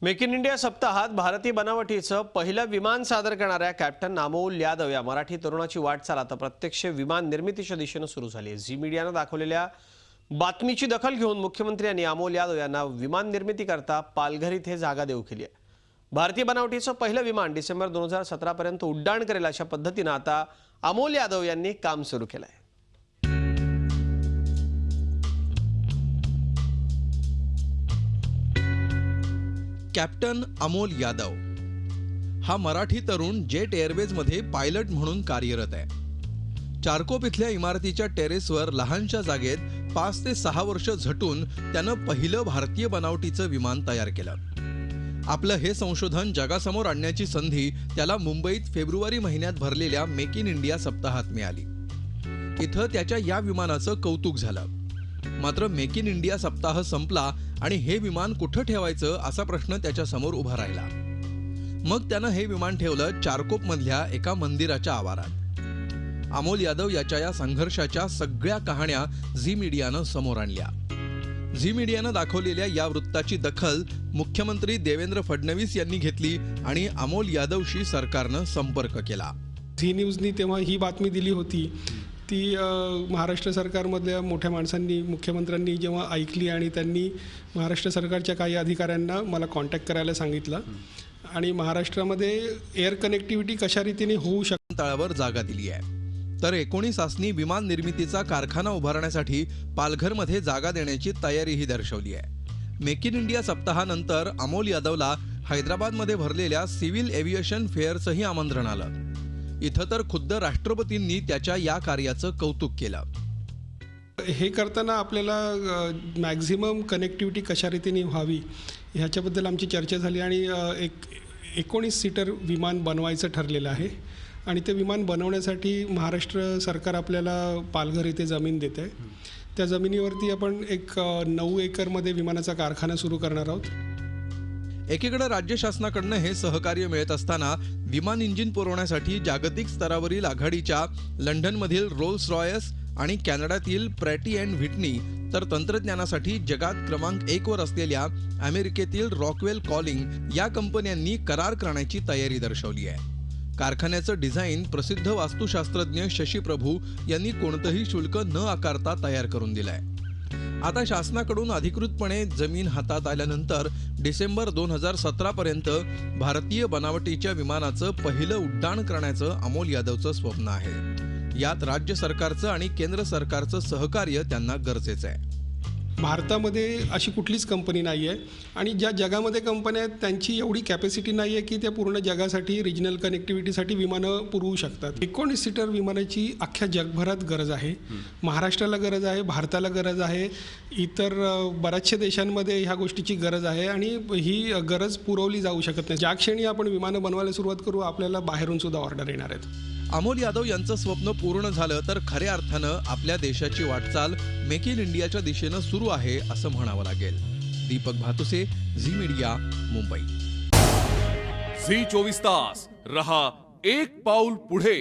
Make in India सप्ताहात भारतीय बनावटीचं पहिलं विमान सादर करणाऱ्या कॅप्टन अमोल यादव या मराठी तरुणाची वाटचाल आता प्रत्यक्ष विमान निर्मितीच्या दिशेने सुरू झाली आहे। झी मीडियाने दाखवलेल्या बातमीची दखल घेऊन मुख्यमंत्र्यांनी अमोल यादव यांना विमान निर्मिती करता पालघर इथे जागा देऊ केली आहे। भारतीय बनावटीचं पहिलं विमान डिसेंबर 2017 पर्यंत उड्डाण करेल अशा पद्धतीने आता अमोल यादव यांनी काम सुरू केलं आहे। कॅप्टन अमोल यादव हा मराठी तरुण जेट एअरवेज मध्ये पायलट म्हणून कार्यरत आहे। चारकोप इथल्या इमारतीच्या टेरेसवर लहानशा जागेत 5 ते 6 वर्ष झटून त्यानं पहिलं भारतीय बनावटीचं विमान तयार केलं। आपलं हे संशोधन जगासमोर आणण्याची संधी त्याला मुंबईत फेब्रुवारी महिन्यात भरलेल्या मेक इन इंडिया सप्ताहात मिळाली। इथं त्याच्या या विमानाचं कौतुक झालं। मात्र मेक इन इंडिया सप्ताह संपला आणि हे विमान कुठं ठेवायचं असा प्रश्न त्याच्या समोर उभा राहिला। मग त्यानं हे विमान ठेवलं चारकोप मधल्या एका मंदिराच्या आवारात। अमोल यादव याच्या या संघर्षाच्या सगळ्या कहाण्या झी मीडियानं समोर आणल्या। झी मीडियानं दाखवलेल्या या वृत्ताची दखल मुख्यमंत्री देवेंद्र फडणवीस यांनी घेतली आणि अमोल यादवशी सरकारनं संपर्क केला। झी न्यूजनी तेव्हा ही बातमी दिली होती ती महाराष्ट्र सरकारमधल्या मोठ्या माणसांनी मुख्यमंत्र्यांनी जेव्हा ऐकली आणि त्यांनी महाराष्ट्र सरकारच्या काही अधिकाऱ्यांना मला कॉन्टॅक्ट करायला सांगितलं आणि महाराष्ट्रामध्ये एअर कनेक्टिव्हिटी कशा रीतीने होऊ शकते तळावर जागा दिली आहे। तर 19 आसनी विमान निर्मितीचा कारखाना उभारण्यासाठी पालघरमध्ये जागा देण्याची तयारीही दर्शवली आहे। मेक इन इंडिया सप्ताहानंतर अमोल यादवला हैदराबादमध्ये भरलेल्या सिव्हिल एव्हिएशन फेअरचंही आमंत्रण आलं। इथं तर खुद्द राष्ट्रपतींनी त्याच्या या कार्याचं कौतुक केलं। हे करताना आपल्याला मॅक्झिमम कनेक्टिव्हिटी कशा रीतीने व्हावी ह्याच्याबद्दल आमची चर्चा झाली आणि एक 19 सीटर विमान बनवायचं ठरलेलं आहे आणि ते विमान बनवण्यासाठी महाराष्ट्र सरकार आपल्याला पालघर इथे जमीन देते। त्या जमिनीवरती आपण एक 9 एकरमध्ये विमानाचा कारखाना सुरू करणार आहोत। एकीकडे राज्य शासनाकडनं हे सहकार्य मिळत असताना विमान इंजिन पुरवण्यासाठी जागतिक स्तरावरील आघाडीच्या लंडनमधील रोल्स रॉयस आणि कॅनडातील प्रॅटी अँड व्हिटनी तर तंत्रज्ञानासाठी जगात क्रमांक 1 वर असलेल्या अमेरिकेतील रॉकवेल कॉलिंग या कंपन्यांनी करार करण्याची तयारी दर्शवली आहे। कारखान्याचं डिझाईन प्रसिद्ध वास्तुशास्त्रज्ञ शशी प्रभू यांनी कोणतंही शुल्क न आकारता तयार करून दिलंय। आता शासनाकडून अधिकृतपणे जमीन हातात आल्यानंतर डिसेंबर 2017 पर्यंत भारतीय बनावटीच्या विमानाचं पहिलं उड्डाण करण्याचं अमोल यादवचं स्वप्न आहे। यात राज्य सरकारचं आणि केंद्र सरकारचं सहकार्य त्यांना गरजेचं आहे। भारतामध्ये अशी कुठलीच कंपनी नाही आहे आणि ज्या जगामध्ये कंपन्या आहेत त्यांची एवढी कॅपॅसिटी नाही आहे की त्या पूर्ण जगासाठी रिजनल कनेक्टिव्हिटीसाठी विमानं पुरवू शकतात। 19 सीटर विमानाची अख्ख्या जगभरात गरज आहे। महाराष्ट्राला गरज आहे, भारताला गरज आहे, इतर बऱ्याचशा देशांमध्ये ह्या गोष्टीची गरज आहे आणि ही गरज पुरवली जाऊ शकत नाही। ज्या क्षणी आपण विमानं बनवायला सुरुवात करू आपल्याला बाहेरून सुद्धा ऑर्डर येणार आहेत। अमोल यादव यांचं स्वप्न पूर्ण झालं तर खऱ्या अर्थानं आपल्या देशाची वाटचाल मेक इन इंडियाच्या दिशेनं सुरू आहे असं म्हणावं लागेल। Deepak Bhatuse, Zee media, Mumbai. Zee 24 तास रहा एक पाऊल पुढे।